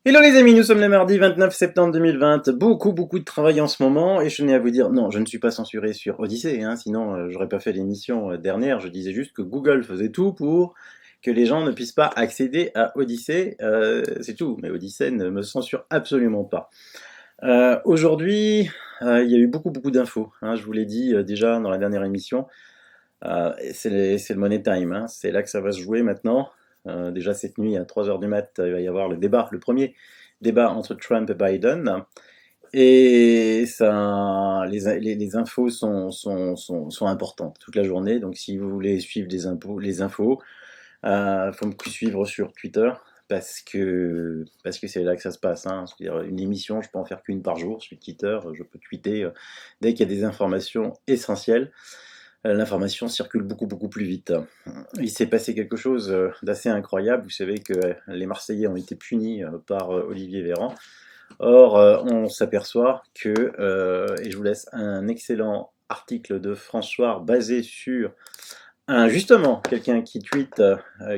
Hello les amis, nous sommes le mardi 29 septembre 2020, beaucoup de travail en ce moment et je tenais à vous dire, non je ne suis pas censuré sur Odyssée, sinon j'aurais pas fait l'émission dernière, je disais juste que Google faisait tout pour que les gens ne puissent pas accéder à Odyssée, c'est tout, mais Odyssée ne me censure absolument pas. Aujourd'hui, il y a eu beaucoup d'infos, je vous l'ai dit déjà dans la dernière émission, c'est le Money Time, c'est là que ça va se jouer maintenant. Déjà cette nuit à 3 heures du mat, il va y avoir le premier débat entre Trump et Biden. Et ça, les infos sont importantes toute la journée. Donc si vous voulez suivre les infos, faut me suivre sur Twitter parce que c'est là que ça se passe. C'est-à-dire une émission, je peux en faire qu'une par jour sur Twitter. Je peux tweeter dès qu'il y a des informations essentielles. L'information circule beaucoup plus vite. Il s'est passé quelque chose d'assez incroyable. Vous savez que les Marseillais ont été punis par Olivier Véran. Or, on s'aperçoit que, et je vous laisse un excellent article de François basé sur justement quelqu'un qui tweet,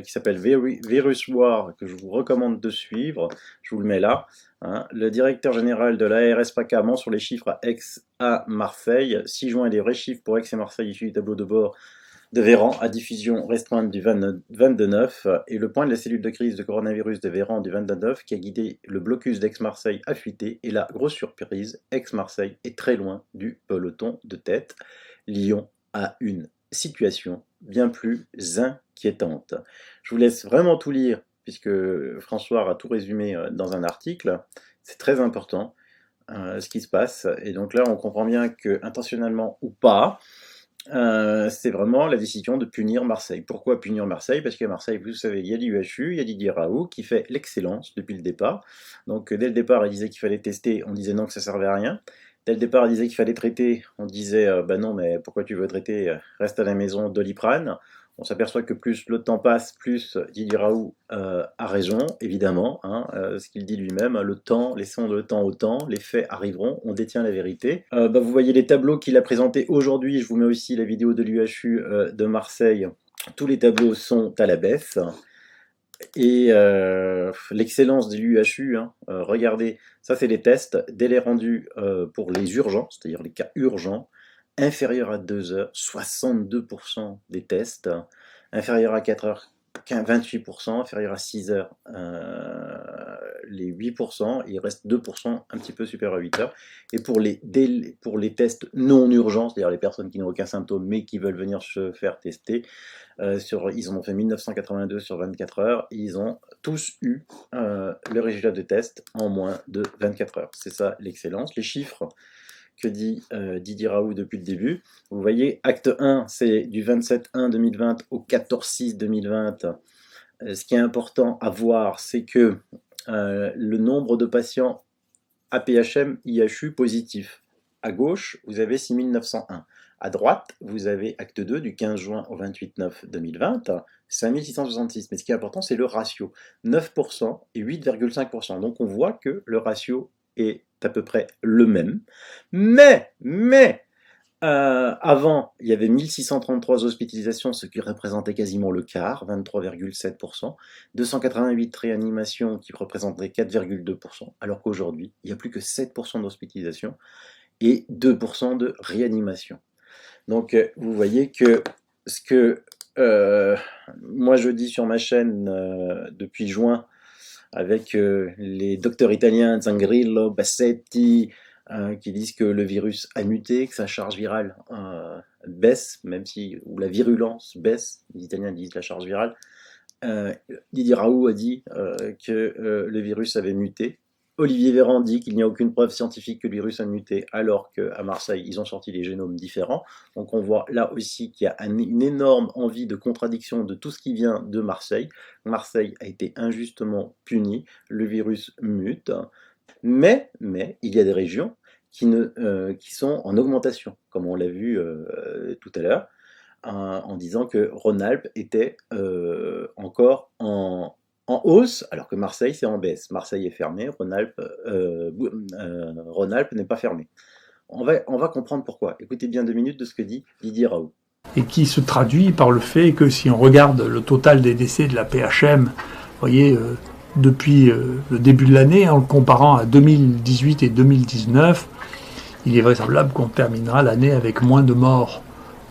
qui s'appelle Virus War, que je vous recommande de suivre, je vous le mets là. Le directeur général de l'ARS PACA ment sur les chiffres à Aix à Marseille. 6 juin, les vrais chiffres pour Aix et Marseille issus du tableau de bord de Véran à diffusion restreinte du 22/9 et le point de la cellule de crise de coronavirus de Véran du 22/9 qui a guidé le blocus d'Aix-Marseille a fuité et la grosse surprise, Aix-Marseille est très loin du peloton de tête. Lyon a une situation bien plus inquiétante. Je vous laisse vraiment tout lire puisque François a tout résumé dans un article. C'est très important ce qui se passe et donc là on comprend bien que intentionnellement ou pas, c'est vraiment la décision de punir Marseille. Pourquoi punir Marseille? Parce qu'à Marseille, vous savez, il y a l'UHU, il y a Didier Raoult qui fait l'excellence depuis le départ. Donc dès le départ, il disait qu'il fallait tester, on disait non que ça servait à rien. Dès le départ, il disait qu'il fallait traiter, on disait bah non, mais pourquoi tu veux traiter? Reste à la maison, Doliprane. On s'aperçoit que plus le temps passe, plus Didier Raoult a raison, évidemment, ce qu'il dit lui-même, le temps, laissons le temps au temps, les faits arriveront, on détient la vérité. Vous voyez les tableaux qu'il a présentés aujourd'hui, je vous mets aussi la vidéo de l'UHU de Marseille, tous les tableaux sont à la baisse. Et l'excellence de l'UHU, regardez, ça c'est les tests, délai rendu pour les urgents, c'est-à-dire les cas urgents, inférieur à 2 heures, 62% des tests, inférieur à 4 heures, 28%, inférieur à 6 heures, les 8%, il reste 2% un petit peu supérieur à 8 heures. Et pour les tests non urgents, c'est-à-dire les personnes qui n'ont aucun symptôme mais qui veulent venir se faire tester, ils en ont fait 1982 sur 24 heures, et ils ont tous eu le résultat de test en moins de 24 heures. C'est ça l'excellence. Les chiffres que dit Didier Raoult depuis le début. Vous voyez, acte 1, c'est du 27/1/2020 au 14/6/2020. Ce qui est important à voir, c'est que le nombre de patients APHM IHU positifs. À gauche, vous avez 6901. À droite, vous avez acte 2 du 15 juin au 28/9/2020, 5666. Mais ce qui est important, c'est le ratio. 9% et 8,5%. Donc on voit que le ratio est à peu près le même. Mais avant, il y avait 1633 hospitalisations, ce qui représentait quasiment le quart, 23,7%, 288 réanimations qui représentaient 4,2%, alors qu'aujourd'hui, il n'y a plus que 7% d'hospitalisation et 2% de réanimation. Donc vous voyez que ce que moi je dis sur ma chaîne depuis juin, avec les docteurs italiens Zangrillo, Bassetti, qui disent que le virus a muté, que sa charge virale baisse, même si, ou la virulence baisse, les Italiens disent la charge virale. Didier Raoult a dit que le virus avait muté. Olivier Véran dit qu'il n'y a aucune preuve scientifique que le virus a muté, alors qu'à Marseille, ils ont sorti des génomes différents. Donc on voit là aussi qu'il y a une énorme envie de contradiction de tout ce qui vient de Marseille. Marseille a été injustement puni, le virus mute, mais il y a des régions qui sont en augmentation, comme on l'a vu tout à l'heure, en disant que Rhône-Alpes était encore en hausse, alors que Marseille c'est en baisse. Marseille est fermé, Rhône-Alpes n'est pas fermé. On va comprendre pourquoi. Écoutez bien 2 minutes de ce que dit Didier Raoult. Et qui se traduit par le fait que si on regarde le total des décès de la PHM, vous voyez, depuis le début de l'année, en le comparant à 2018 et 2019, il est vraisemblable qu'on terminera l'année avec moins de morts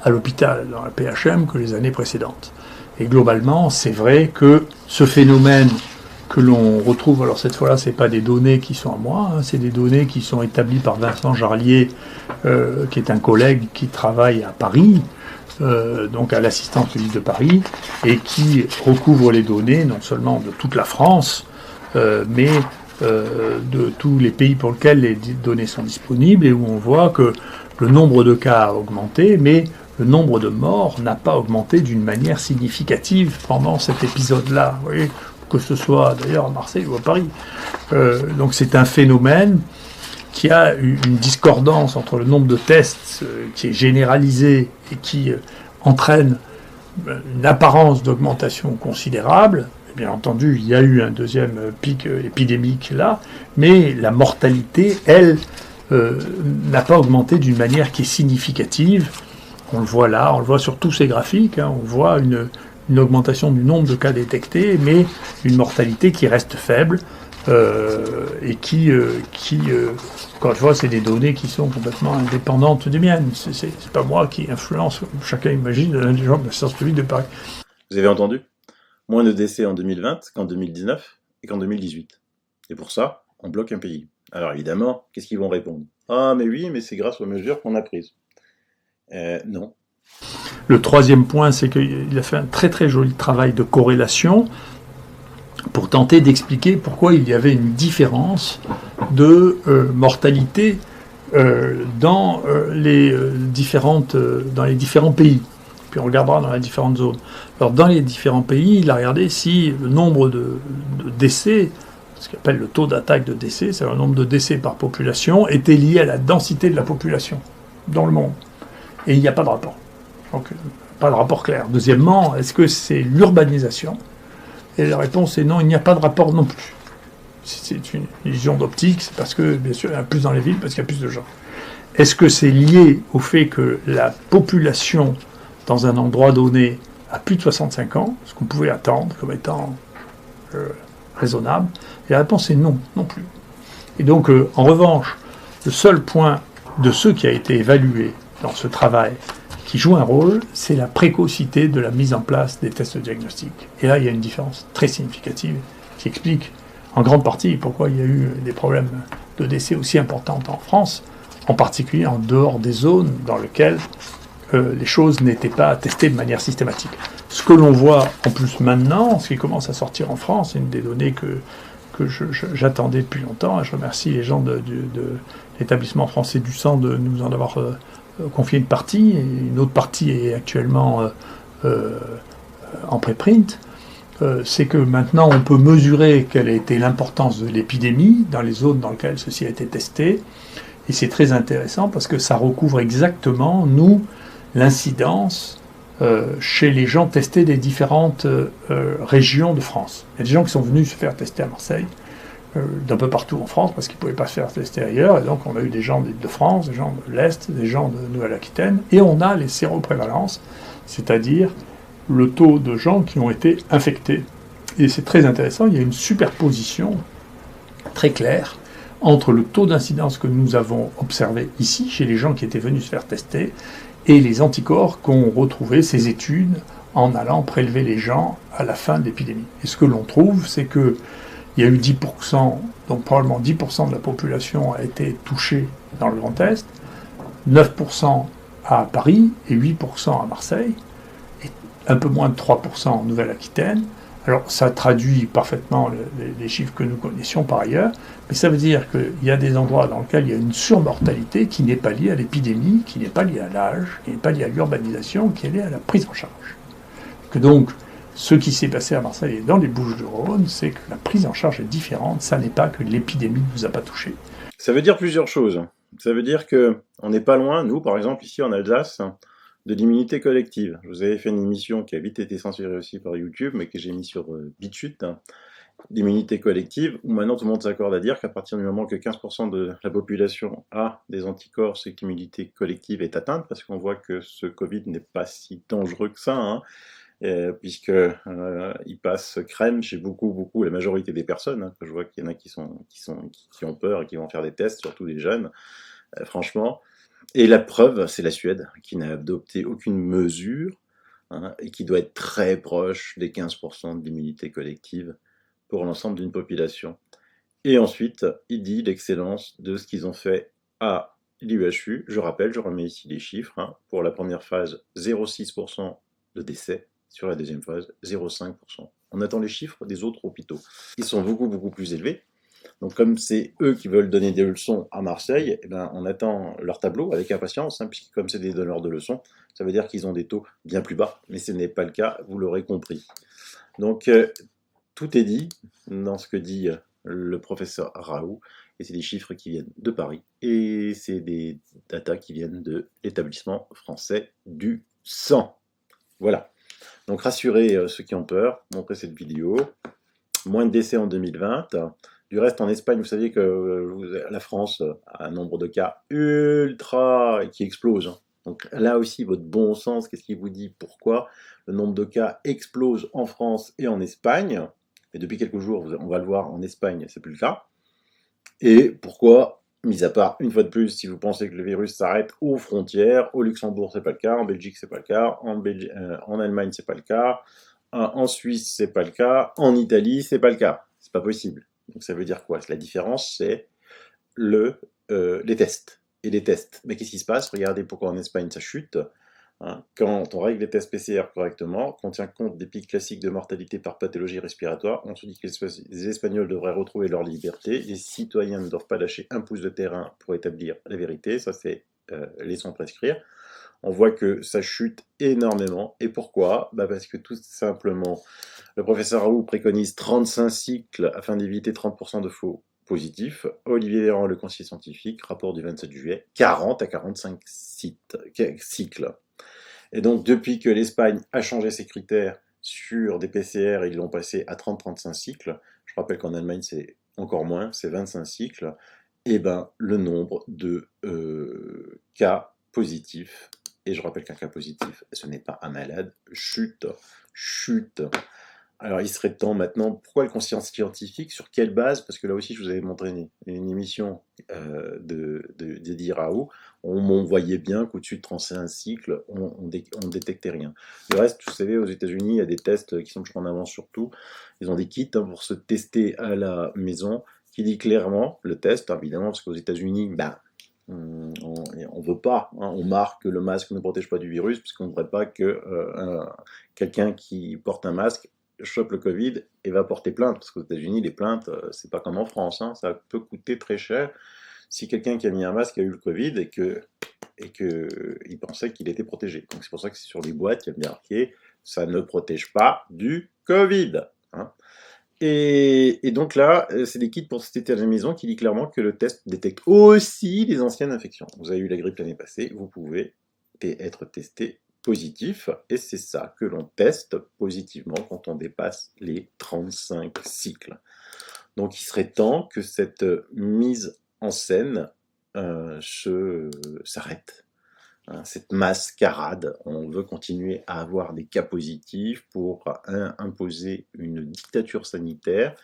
à l'hôpital, dans la PHM, que les années précédentes. Et globalement, c'est vrai que ce phénomène que l'on retrouve, alors cette fois-là, ce n'est pas des données qui sont à moi, hein, c'est des données qui sont établies par Vincent Jarlier, qui est un collègue qui travaille à Paris, donc à l'assistance publique de Paris, et qui recouvre les données non seulement de toute la France, mais de tous les pays pour lesquels les données sont disponibles, et où on voit que le nombre de cas a augmenté, mais le nombre de morts n'a pas augmenté d'une manière significative pendant cet épisode-là. Vous voyez, que ce soit d'ailleurs à Marseille ou à Paris. Donc c'est un phénomène qui a une discordance entre le nombre de tests qui est généralisé et qui entraîne une apparence d'augmentation considérable. Bien entendu, il y a eu un deuxième pic épidémique là, mais la mortalité, elle, n'a pas augmenté d'une manière qui est significative. On le voit là, on le voit sur tous ces graphiques, hein, on voit une augmentation du nombre de cas détectés, mais une mortalité qui reste faible et qui encore une fois, c'est des données qui sont complètement indépendantes des miennes. C'est pas moi qui influence, chacun imagine, les gens de la science publique de Paris. Vous avez entendu? Moins de décès en 2020 qu'en 2019 et qu'en 2018. Et pour ça, on bloque un pays. Alors évidemment, qu'est-ce qu'ils vont répondre? Ah mais oui, mais c'est grâce aux mesures qu'on a prises. Non. Le troisième point, c'est qu'il a fait un très très joli travail de corrélation pour tenter d'expliquer pourquoi il y avait une différence de mortalité dans les différents pays. Puis on regardera dans les différentes zones. Alors dans les différents pays, il a regardé si le nombre de décès, ce qu'on appelle le taux d'attaque de décès, c'est le nombre de décès par population, était lié à la densité de la population dans le monde. Et il n'y a pas de rapport. Donc, pas de rapport clair. Deuxièmement, est-ce que c'est l'urbanisation? Et la réponse est non, il n'y a pas de rapport non plus. C'est une illusion d'optique, c'est parce que, bien sûr, il y en a plus dans les villes, parce qu'il y a plus de gens. Est-ce que c'est lié au fait que la population dans un endroit donné a plus de 65 ans, ce qu'on pouvait attendre comme étant raisonnable? Et la réponse est non, non plus. Et donc, en revanche, le seul point de ce qui a été évalué dans ce travail qui joue un rôle, c'est la précocité de la mise en place des tests de diagnostic. Et là, il y a une différence très significative qui explique en grande partie pourquoi il y a eu des problèmes de décès aussi importants en France, en particulier en dehors des zones dans lesquelles les choses n'étaient pas testées de manière systématique. Ce que l'on voit en plus maintenant, ce qui commence à sortir en France, c'est une des données que j'attendais depuis longtemps, et je remercie les gens de l'établissement français du sang de nous en avoir confié une partie, et une autre partie est actuellement en préprint. C'est que maintenant on peut mesurer quelle a été l'importance de l'épidémie dans les zones dans lesquelles ceci a été testé, et c'est très intéressant parce que ça recouvre exactement, nous, l'incidence chez les gens testés des différentes régions de France. Il y a des gens qui sont venus se faire tester à Marseille, d'un peu partout en France, parce qu'ils ne pouvaient pas se faire tester ailleurs, et donc on a eu des gens d'Île-de-France, des gens de l'Est, des gens de Nouvelle-Aquitaine, et on a les séroprévalences, c'est-à-dire le taux de gens qui ont été infectés. Et c'est très intéressant, il y a une superposition très claire entre le taux d'incidence que nous avons observé ici, chez les gens qui étaient venus se faire tester, et les anticorps qu'ont retrouvé ces études en allant prélever les gens à la fin de l'épidémie. Et ce que l'on trouve, c'est que il y a eu 10%, donc probablement 10% de la population a été touchée dans le Grand Est, 9% à Paris et 8% à Marseille, et un peu moins de 3% en Nouvelle-Aquitaine. Alors ça traduit parfaitement les chiffres que nous connaissions par ailleurs, mais ça veut dire qu'il y a des endroits dans lesquels il y a une surmortalité qui n'est pas liée à l'épidémie, qui n'est pas liée à l'âge, qui n'est pas liée à l'urbanisation, qui est liée à la prise en charge. Que donc, ce qui s'est passé à Marseille et dans les Bouches-du-Rhône, c'est que la prise en charge est différente, ça n'est pas que l'épidémie ne nous a pas touchés. Ça veut dire plusieurs choses. Ça veut dire qu'on n'est pas loin, nous par exemple ici en Alsace, de l'immunité collective. Je vous avais fait une émission qui a vite été censurée aussi par YouTube, mais que j'ai mis sur BitChute, l'immunité collective, où maintenant tout le monde s'accorde à dire qu'à partir du moment que 15% de la population a des anticorps, c'est que l'immunité collective est atteinte, parce qu'on voit que ce Covid n'est pas si dangereux que ça, hein. puisque il passe crème chez beaucoup, la majorité des personnes. Hein, que je vois qu'il y en a qui ont peur et qui vont faire des tests, surtout les jeunes, franchement. Et la preuve, c'est la Suède, qui n'a adopté aucune mesure, hein, et qui doit être très proche des 15% d'immunité collective pour l'ensemble d'une population. Et ensuite, il dit l'excellence de ce qu'ils ont fait à l'UHU. Je rappelle, je remets ici les chiffres. Hein. Pour la première phase, 0,6% de décès. Sur la deuxième phase, 0,5%. On attend les chiffres des autres hôpitaux. Ils sont beaucoup plus élevés. Donc comme c'est eux qui veulent donner des leçons à Marseille, eh ben, on attend leur tableau avec impatience, hein, puisque comme c'est des donneurs de leçons, ça veut dire qu'ils ont des taux bien plus bas. Mais ce n'est pas le cas, vous l'aurez compris. Donc tout est dit dans ce que dit le professeur Raoult, et c'est des chiffres qui viennent de Paris, et c'est des datas qui viennent de l'établissement français du sang. Voilà. Donc rassurez ceux qui ont peur, montrez cette vidéo. Moins de décès en 2020. Du reste, en Espagne, vous savez que la France a un nombre de cas ultra qui explose. Hein. Donc là aussi, votre bon sens, qu'est-ce qui vous dit pourquoi le nombre de cas explose en France et en Espagne? Et depuis quelques jours, on va le voir, en Espagne, c'est plus le cas. Et pourquoi, mis à part, une fois de plus, si vous pensez que le virus s'arrête aux frontières, au Luxembourg, c'est pas le cas, en Belgique, c'est pas le cas, en Allemagne, c'est pas le cas, en Suisse, c'est pas le cas, en Italie, c'est pas le cas. C'est pas possible. Donc ça veut dire quoi? La différence, c'est les tests. Et les tests. Mais qu'est-ce qui se passe? Regardez pourquoi en Espagne, ça chute. Hein, quand on règle les tests PCR correctement, qu'on tient compte des pics classiques de mortalité par pathologie respiratoire, on se dit que les Espagnols devraient retrouver leur liberté, les citoyens ne doivent pas lâcher un pouce de terrain pour établir la vérité, ça c'est laissons prescrire. On voit que ça chute énormément. Et pourquoi? Parce que tout simplement, le professeur Raoult préconise 35 cycles afin d'éviter 30% de faux positifs. Olivier Véran, le conseiller scientifique, rapport du 27 juillet, 40 à 45 cycles. Et donc, depuis que l'Espagne a changé ses critères sur des PCR, ils l'ont passé à 30-35 cycles. Je rappelle qu'en Allemagne, c'est encore moins, c'est 25 cycles. Et ben, le nombre de cas positifs, et je rappelle qu'un cas positif, ce n'est pas un malade, chute. Alors, il serait temps maintenant, pourquoi le conseiller scientifique? Sur quelle base? Parce que là aussi, je vous avais montré une émission d'Eddie Raoult. On voyait bien qu'au-dessus de 35 cycles, on détectait rien. Du reste, vous savez, aux États-Unis, il y a des tests qui sont toujours en avance sur tout. Ils ont des kits pour se tester à la maison, qui dit clairement, le test, évidemment, parce qu'aux États-Unis, on ne veut pas, hein, on marque que le masque ne protège pas du virus, puisqu'on ne voudrait pas que quelqu'un qui porte un masque chope le Covid et va porter plainte, parce qu'aux États-Unis, les plaintes, c'est pas comme en France, hein, ça peut coûter très cher si quelqu'un qui a mis un masque a eu le Covid et qu'il pensait qu'il était protégé. Donc c'est pour ça que c'est sur les boîtes, il y a bien marqué, ça ne protège pas du Covid. Hein. Et donc là, c'est des kits pour se tester à la maison qui dit clairement que le test détecte aussi les anciennes infections. Vous avez eu la grippe l'année passée, vous pouvez être testé positif, et c'est ça que l'on teste positivement quand on dépasse les 35 cycles. Donc il serait temps que cette mise en scène s'arrête. Cette mascarade, on veut continuer à avoir des cas positifs pour imposer une dictature sanitaire.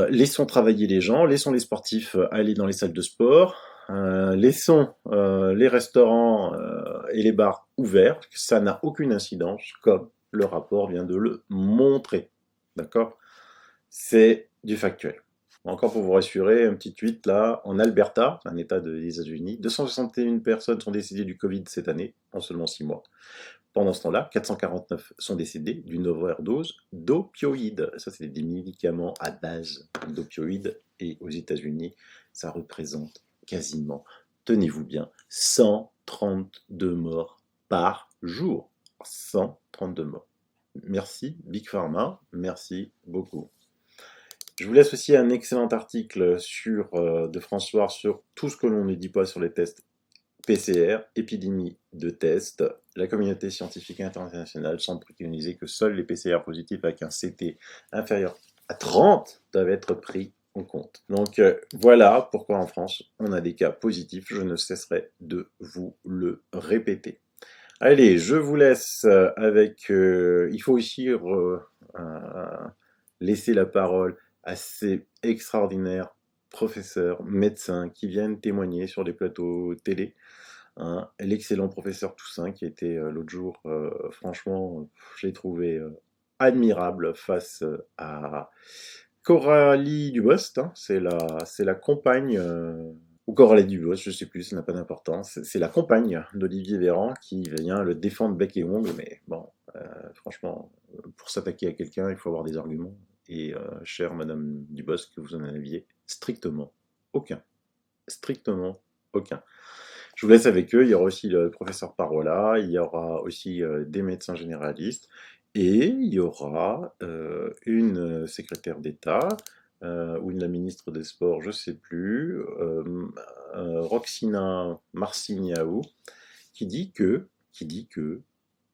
Laissons travailler les gens, laissons les sportifs aller dans les salles de sport, laissons les restaurants et les bars ouverts, ça n'a aucune incidence, comme le rapport vient de le montrer. D'accord? C'est du factuel. Encore pour vous rassurer, un petit tweet là, en Alberta, un état des États-Unis, 261 personnes sont décédées du Covid cette année, en seulement 6 mois. Pendant ce temps-là, 449 sont décédés d'une overdose d'opioïdes. Ça, c'est des médicaments à base d'opioïdes. Et aux États-Unis, ça représente quasiment, tenez-vous bien, 132 morts par jour. 132 morts. Merci Big Pharma, merci beaucoup. Je vous laisse aussi un excellent article de François sur tout ce que l'on ne dit pas sur les tests PCR, épidémie de tests. La communauté scientifique internationale semble préconiser que seuls les PCR positifs avec un CT inférieur à 30 doivent être pris en compte. Donc voilà pourquoi en France on a des cas positifs, je ne cesserai de vous le répéter. Allez, je vous laisse avec... il faut aussi laisser la parole à ces extraordinaires professeurs, médecins qui viennent témoigner sur des plateaux télé. Hein. L'excellent professeur Toussaint qui était l'autre jour, franchement, je l'ai trouvé admirable face à Coralie Dubost. Hein. C'est la compagne... ou Coralie Dubost, je ne sais plus, ça n'a pas d'importance. C'est la compagne d'Olivier Véran qui vient le défendre bec et ongles, mais bon, franchement, pour s'attaquer à quelqu'un, il faut avoir des arguments. Et chère Madame Dubost, que vous en aviez strictement aucun. Strictement aucun. Je vous laisse avec eux, il y aura aussi le professeur Parola, il y aura aussi des médecins généralistes, et il y aura une secrétaire d'État, ou la ministre des Sports, je ne sais plus, Roxina Marciniaou, qui dit que,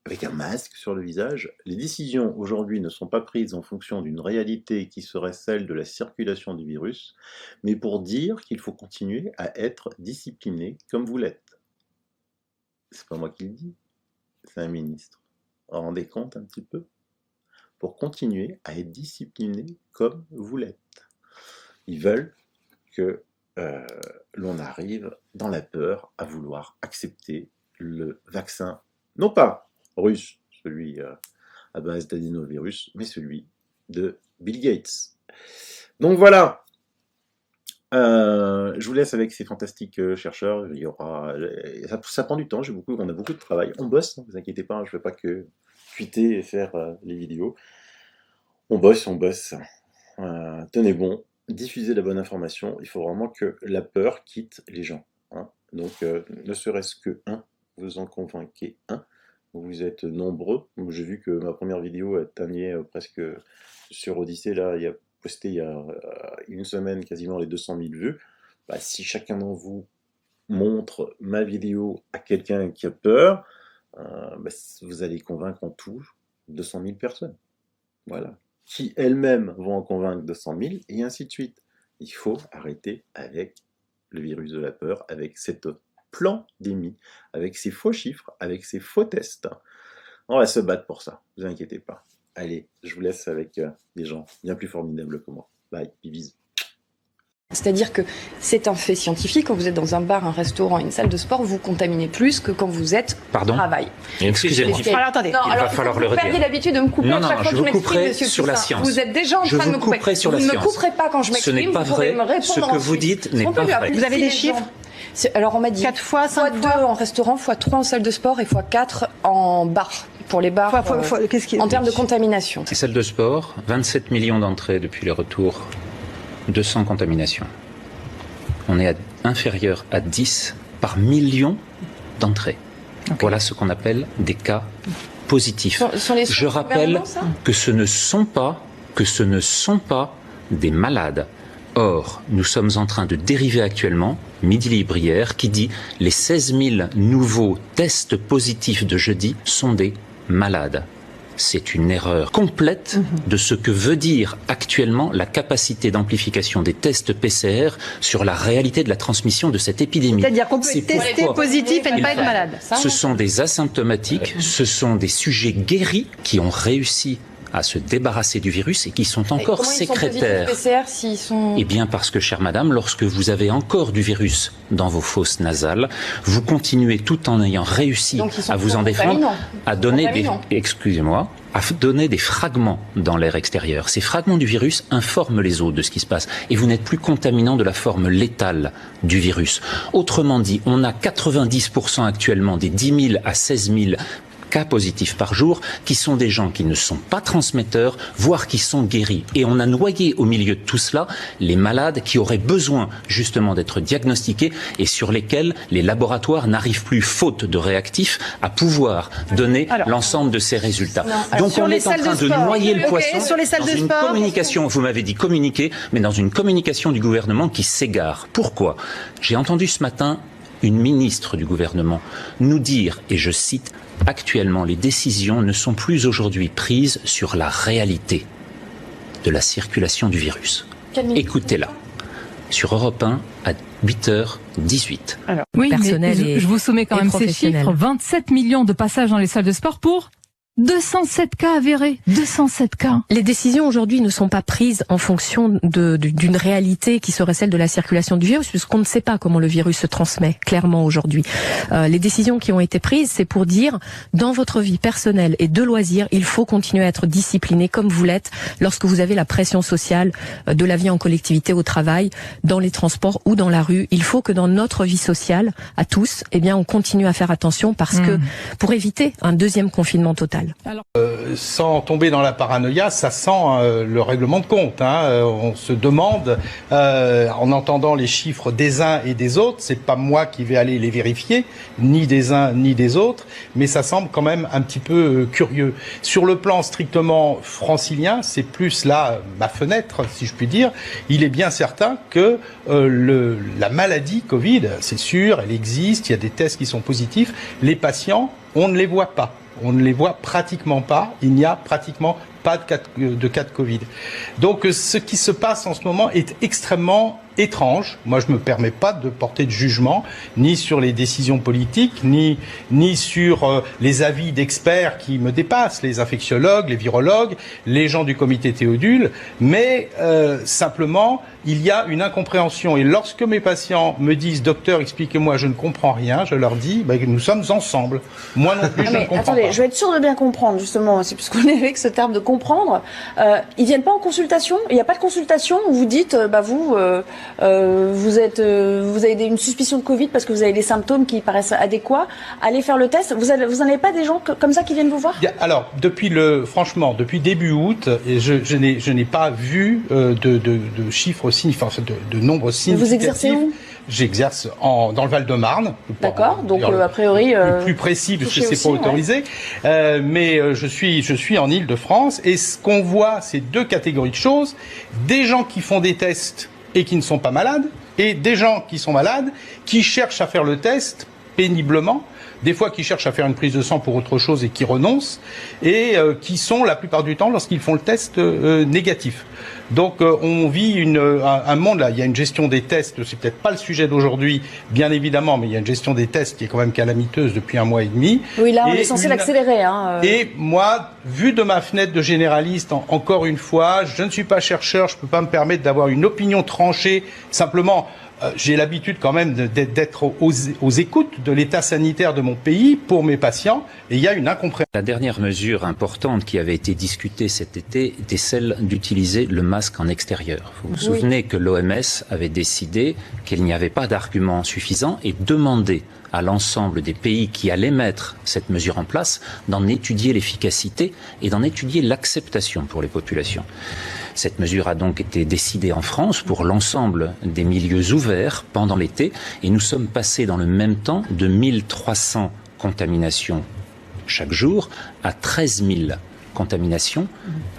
avec un masque sur le visage, les décisions aujourd'hui ne sont pas prises en fonction d'une réalité qui serait celle de la circulation du virus, mais pour dire qu'il faut continuer à être discipliné comme vous l'êtes. C'est pas moi qui le dis, c'est un ministre. Vous vous rendez compte un petit peu ? Pour continuer à être discipliné comme vous l'êtes. Ils veulent que l'on arrive dans la peur à vouloir accepter le vaccin, non pas russe, celui à base d'adénovirus, mais celui de Bill Gates. Donc voilà, je vous laisse avec ces fantastiques chercheurs. Il y aura, ça prend du temps, on a beaucoup de travail. On bosse, ne vous inquiétez pas, je ne vais pas que tweeter et faire les vidéos. On bosse. Tenez bon, diffusez la bonne information. Il faut vraiment que la peur quitte les gens. Hein. Donc, ne serait-ce que vous en convainquez un. Vous êtes nombreux. J'ai vu que ma première vidéo atteignait presque sur Odyssée, là, il y a posté il y a une semaine quasiment les 200 000 vues. Bah, si chacun d'entre vous montre ma vidéo à quelqu'un qui a peur, vous allez convaincre en tout 200 000 personnes. Voilà. Qui elles-mêmes vont en convaincre 200 000, et ainsi de suite. Il faut arrêter avec le virus de la peur, avec cette pandémie, avec ces faux chiffres, avec ces faux tests. On va se battre pour ça, ne vous inquiétez pas. Allez, je vous laisse avec des gens bien plus formidables que moi. Bye, bisous. C'est-à-dire que c'est un fait scientifique, quand vous êtes dans un bar, un restaurant, une salle de sport, vous contaminez plus que quand vous êtes au travail. Excusez-moi. Alors attendez, il va falloir le redire. Vous perdez l'habitude de me couper à chaque fois que je m'exprime, couperai monsieur sur la science. Vous êtes déjà en train de me couper. Vous ne me couperez pas quand je m'exprime. Ce n'est pas vrai. Ce que vous dites n'est pas vrai. Vous avez des chiffres ? Alors on m'a dit 4 fois, 5 fois 2 en restaurant, fois 3 en salle de sport et fois 4 en bar. Pour les bars, en termes de contamination. Salle de sport, 27 millions d'entrées depuis le retour, 200 contaminations. On est inférieur à 10 par million d'entrées. Okay. Voilà ce qu'on appelle des cas positifs. Je rappelle que ce ne sont pas des malades. Or, nous sommes en train de dériver actuellement, Midi Libre hier, qui dit les 16 000 nouveaux tests positifs de jeudi sont des malades. C'est une erreur complète de ce que veut dire actuellement la capacité d'amplification des tests PCR sur la réalité de la transmission de cette épidémie. C'est-à-dire qu'on peut être testé positif et ne pas être malade. Ce sont des asymptomatiques, ce sont des sujets guéris qui ont réussi à se débarrasser du virus et qui sont encore sécrétaires. PCR, s'ils sont... Eh bien parce que, chère madame, lorsque vous avez encore du virus dans vos fosses nasales, vous continuez tout en ayant réussi à vous en défendre, à donner donner des fragments dans l'air extérieur. Ces fragments du virus informent les autres de ce qui se passe. Et vous n'êtes plus contaminant de la forme létale du virus. Autrement dit, on a 90% actuellement des 10 000 à 16 000 cas positifs par jour, qui sont des gens qui ne sont pas transmetteurs, voire qui sont guéris. Et on a noyé au milieu de tout cela les malades qui auraient besoin justement d'être diagnostiqués et sur lesquels les laboratoires n'arrivent plus, faute de réactifs, à pouvoir donner l'ensemble de ces résultats. Donc on est en train de noyer le poisson dans une communication, vous m'avez dit communiquer, mais dans une communication du gouvernement qui s'égare. Pourquoi ? J'ai entendu ce matin une ministre du gouvernement nous dire, et je cite, « Actuellement, les décisions ne sont plus aujourd'hui prises sur la réalité de la circulation du virus. » Écoutez-la. sur Europe 1 à 8h18. Alors, oui, mais je vous soumets quand même ces chiffres. 27 millions de passages dans les salles de sport pour 207 cas avérés, 207 cas. Les décisions aujourd'hui ne sont pas prises en fonction d'une réalité qui serait celle de la circulation du virus, puisqu'on ne sait pas comment le virus se transmet, clairement aujourd'hui. Les décisions qui ont été prises, c'est pour dire, dans votre vie personnelle et de loisirs, il faut continuer à être discipliné comme vous l'êtes lorsque vous avez la pression sociale de la vie en collectivité, au travail, dans les transports ou dans la rue. Il faut que dans notre vie sociale, à tous, eh bien, on continue à faire attention parce que, pour éviter un deuxième confinement total. Sans tomber dans la paranoïa, ça sent le règlement de compte. On se demande, en entendant les chiffres des uns et des autres, c'est pas moi qui vais aller les vérifier, ni des uns ni des autres, mais ça semble quand même un petit peu curieux. Sur le plan strictement francilien, c'est plus là ma fenêtre, si je puis dire. Il est bien certain que la maladie Covid, c'est sûr, elle existe, il y a des tests qui sont positifs. Les patients, on ne les voit pas. On ne les voit pratiquement pas. Il n'y a pratiquement pas de cas de Covid. Donc ce qui se passe en ce moment est extrêmement étrange. Moi, je me permets pas de porter de jugement, ni sur les décisions politiques, ni sur les avis d'experts qui me dépassent, les infectiologues, les virologues, les gens du comité Théodule, mais simplement, il y a une incompréhension. Et lorsque mes patients me disent « Docteur, expliquez-moi, je ne comprends rien », je leur dis « Nous sommes ensemble. Moi non plus, je ne comprends pas. » Je vais être sûre de bien comprendre, justement, c'est puisqu'on est avec ce terme de comprendre. Ils viennent pas en consultation? Il n'y a pas de consultation où vous dites vous avez une suspicion de Covid parce que vous avez des symptômes qui paraissent adéquats, allez faire le test. Vous n'en avez pas des gens comme ça qui viennent vous voir? Alors, franchement, depuis début août, je n'ai pas vu de chiffres significatifs, de nombres significatifs. Vous exercez où? J'exerce dans le Val-de-Marne. D'accord, donc a priori... plus précis, parce que c'est pas autorisé. Ouais. Mais je suis en Île-de-France, et ce qu'on voit, c'est deux catégories de choses. Des gens qui font des tests et qui ne sont pas malades, et des gens qui sont malades, qui cherchent à faire le test péniblement, des fois qui cherchent à faire une prise de sang pour autre chose et qui renoncent, et qui sont la plupart du temps, lorsqu'ils font le test, négatifs. Donc on vit un monde là, il y a une gestion des tests, c'est peut-être pas le sujet d'aujourd'hui, bien évidemment, mais il y a une gestion des tests qui est quand même calamiteuse depuis 1 mois et demi. Oui, là on est censé l'accélérer. Et moi, vu de ma fenêtre de généraliste, encore une fois, je ne suis pas chercheur, je peux pas me permettre d'avoir une opinion tranchée, simplement... j'ai l'habitude quand même d'être aux écoutes de l'état sanitaire de mon pays pour mes patients, et il y a une incompréhension. La dernière mesure importante qui avait été discutée cet été était celle d'utiliser le masque en extérieur. Vous vous souvenez que l'OMS avait décidé qu'il n'y avait pas d'argument suffisant et demandé à l'ensemble des pays qui allaient mettre cette mesure en place d'en étudier l'efficacité et d'en étudier l'acceptation pour les populations. Cette mesure a donc été décidée en France pour l'ensemble des milieux ouverts pendant l'été, et nous sommes passés dans le même temps de 1300 contaminations chaque jour à 13 000 contaminations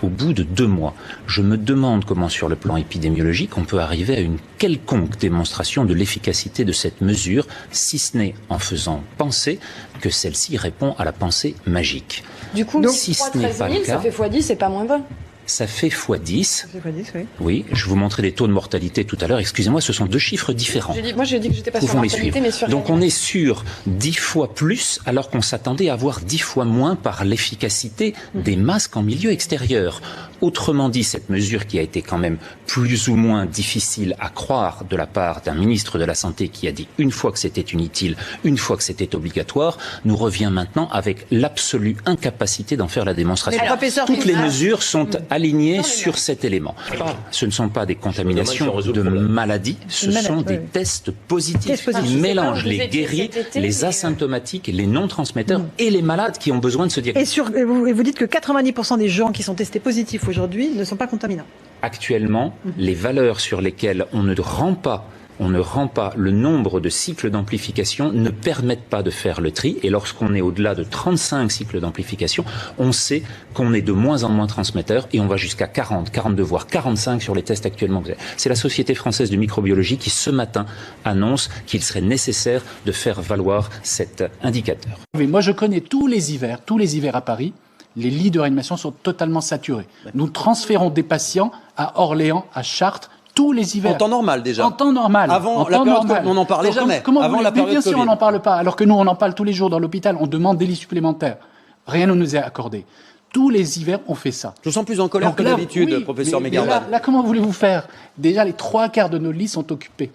au bout de 2 mois. Je me demande comment, sur le plan épidémiologique, on peut arriver à une quelconque démonstration de l'efficacité de cette mesure, si ce n'est en faisant penser que celle-ci répond à la pensée magique. Du coup, si ce n'est pas le cas, ça fait x10, c'est pas moins bon. Ça fait x10. Ça fait x10, oui. Oui, je vous montrais les taux de mortalité tout à l'heure. Excusez-moi, ce sont 2 chiffres différents. Moi, j'ai dit que j'étais pas sur la mortalité, mais sur... Donc, on est sur 10 fois plus, alors qu'on s'attendait à avoir 10 fois moins par l'efficacité des masques en milieu extérieur. Autrement dit, cette mesure qui a été quand même plus ou moins difficile à croire de la part d'un ministre de la Santé qui a dit une fois que c'était inutile, une fois que c'était obligatoire, nous revient maintenant avec l'absolue incapacité d'en faire la démonstration. Toutes les mesures sont alignées sur cet élément. Ce ne sont pas des contaminations de maladies, ce sont des tests positifs qui mélangent les guéris, les asymptomatiques, les non-transmetteurs et les malades qui ont besoin de se diagnostiquer. Et vous dites que 90% des gens qui sont testés positifs aujourd'hui ne sont pas contaminants. Actuellement, les valeurs sur lesquelles on ne rend pas le nombre de cycles d'amplification ne permettent pas de faire le tri. Et lorsqu'on est au-delà de 35 cycles d'amplification, on sait qu'on est de moins en moins transmetteur et on va jusqu'à 40, 42, voire 45 sur les tests actuellement. C'est la Société française de microbiologie qui, ce matin, annonce qu'il serait nécessaire de faire valoir cet indicateur. Oui, moi, je connais tous les hivers à Paris. Les lits de réanimation sont totalement saturés. Nous transférons des patients à Orléans, à Chartres, Tous les hivers. En temps normal déjà. En temps normal. Avant la période, on n'en parlait jamais. Avant la période bien sûr, Covid. on n'en parle pas. Alors que nous, on en parle tous les jours dans l'hôpital. On demande des lits supplémentaires. Rien ne nous est accordé. Tous les hivers, on fait ça. Je vous sens plus en colère que d'habitude, professeur Megarwal. Là, comment voulez-vous faire? Déjà, les 3/4 de nos lits sont occupés.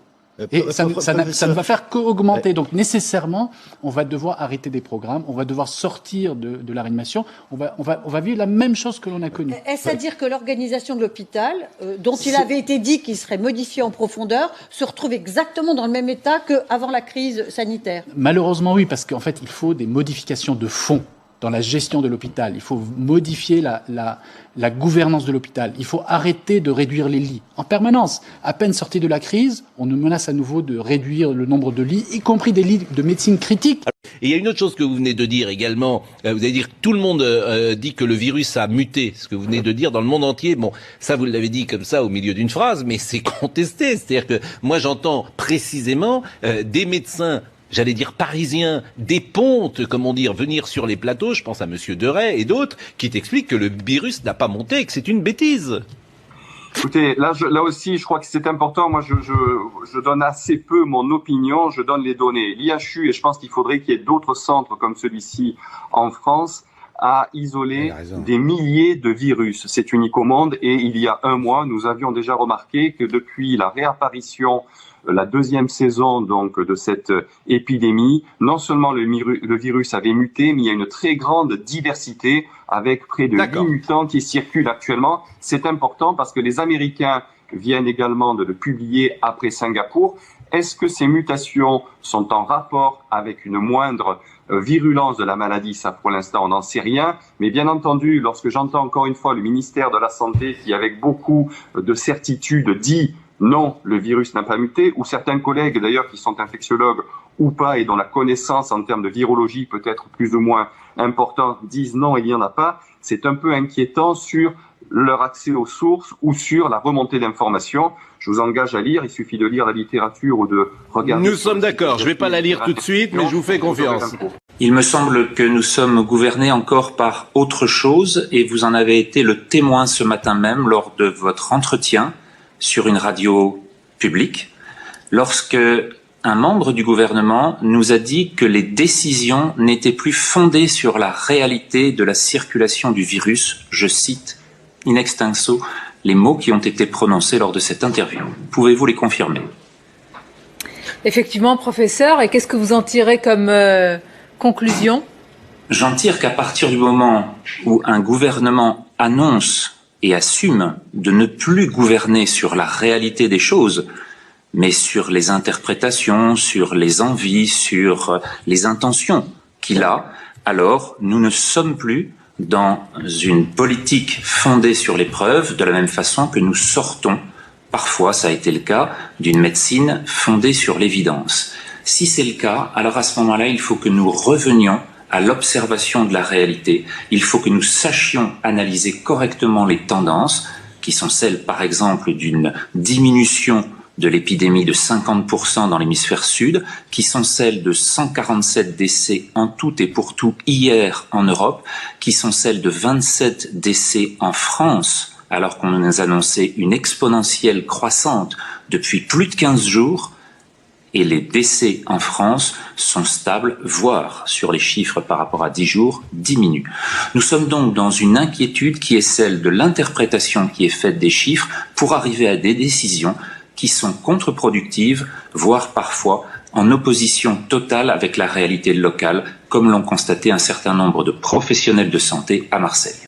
Et ça ne va faire qu'augmenter. Donc nécessairement, on va devoir arrêter des programmes, on va devoir sortir de la réanimation, on va vivre la même chose que l'on a connue. Est-ce à dire que l'organisation de l'hôpital, dont il avait été dit qu'il serait modifié en profondeur, se retrouve exactement dans le même état qu'avant la crise sanitaire? Malheureusement oui, parce qu'en fait il faut des modifications de fond dans la gestion de l'hôpital. Il faut modifier la gouvernance de l'hôpital. Il faut arrêter de réduire les lits en permanence. À peine sorti de la crise, on nous menace à nouveau de réduire le nombre de lits, y compris des lits de médecine critique. Et il y a une autre chose que vous venez de dire également. Vous allez dire que tout le monde dit que le virus a muté. Ce que vous venez de dire dans le monde entier. Bon, ça vous l'avez dit comme ça au milieu d'une phrase, mais c'est contesté. C'est-à-dire que moi j'entends précisément des médecins, j'allais dire parisiens, des pontes, comme on dit, venir sur les plateaux, je pense à Monsieur Deray et d'autres, qui t'expliquent que le virus n'a pas monté et que c'est une bêtise. Écoutez, là aussi, je crois que c'est important. Moi, je donne assez peu mon opinion, je donne les données. L'IHU, et je pense qu'il faudrait qu'il y ait d'autres centres comme celui-ci en France, a isolé des milliers de virus. C'est unique au monde et il y a un mois, nous avions déjà remarqué que depuis la réapparition, la deuxième saison donc de cette épidémie, non seulement le virus avait muté, mais il y a une très grande diversité avec près de 8 mutants qui circulent actuellement. C'est important parce que les Américains viennent également de le publier après Singapour. Est-ce que ces mutations sont en rapport avec une moindre virulence de la maladie? Ça, pour l'instant, on n'en sait rien. Mais bien entendu, lorsque j'entends encore une fois le ministère de la Santé qui, avec beaucoup de certitude, dit non, le virus n'a pas muté, ou certains collègues d'ailleurs qui sont infectiologues ou pas et dont la connaissance en termes de virologie peut être plus ou moins importante disent non, il n'y en a pas, c'est un peu inquiétant sur leur accès aux sources ou sur la remontée d'informations. Je vous engage à lire, il suffit de lire la littérature ou de regarder... Nous sommes d'accord, je ne vais pas la lire tout de suite, mais je vous fais confiance. Il me semble que nous sommes gouvernés encore par autre chose et vous en avez été le témoin ce matin même lors de votre entretien sur une radio publique, lorsque un membre du gouvernement nous a dit que les décisions n'étaient plus fondées sur la réalité de la circulation du virus. Je cite in extenso les mots qui ont été prononcés lors de cette interview. Pouvez-vous les confirmer? Effectivement, professeur. Et qu'est-ce que vous en tirez comme conclusion? J'en tire qu'à partir du moment où un gouvernement annonce et assume de ne plus gouverner sur la réalité des choses, mais sur les interprétations, sur les envies, sur les intentions qu'il a, alors nous ne sommes plus dans une politique fondée sur les preuves, de la même façon que nous sortons, parfois ça a été le cas, d'une médecine fondée sur l'évidence. Si c'est le cas, alors à ce moment-là, il faut que nous revenions à l'observation de la réalité. Il faut que nous sachions analyser correctement les tendances, qui sont celles, par exemple, d'une diminution de l'épidémie de 50% dans l'hémisphère sud, qui sont celles de 147 décès en tout et pour tout hier en Europe, qui sont celles de 27 décès en France, alors qu'on nous annonçait une exponentielle croissante depuis plus de 15 jours, et les décès en France sont stables, voire sur les chiffres par rapport à 10 jours, diminuent. Nous sommes donc dans une inquiétude qui est celle de l'interprétation qui est faite des chiffres pour arriver à des décisions qui sont contre-productives, voire parfois en opposition totale avec la réalité locale, comme l'ont constaté un certain nombre de professionnels de santé à Marseille.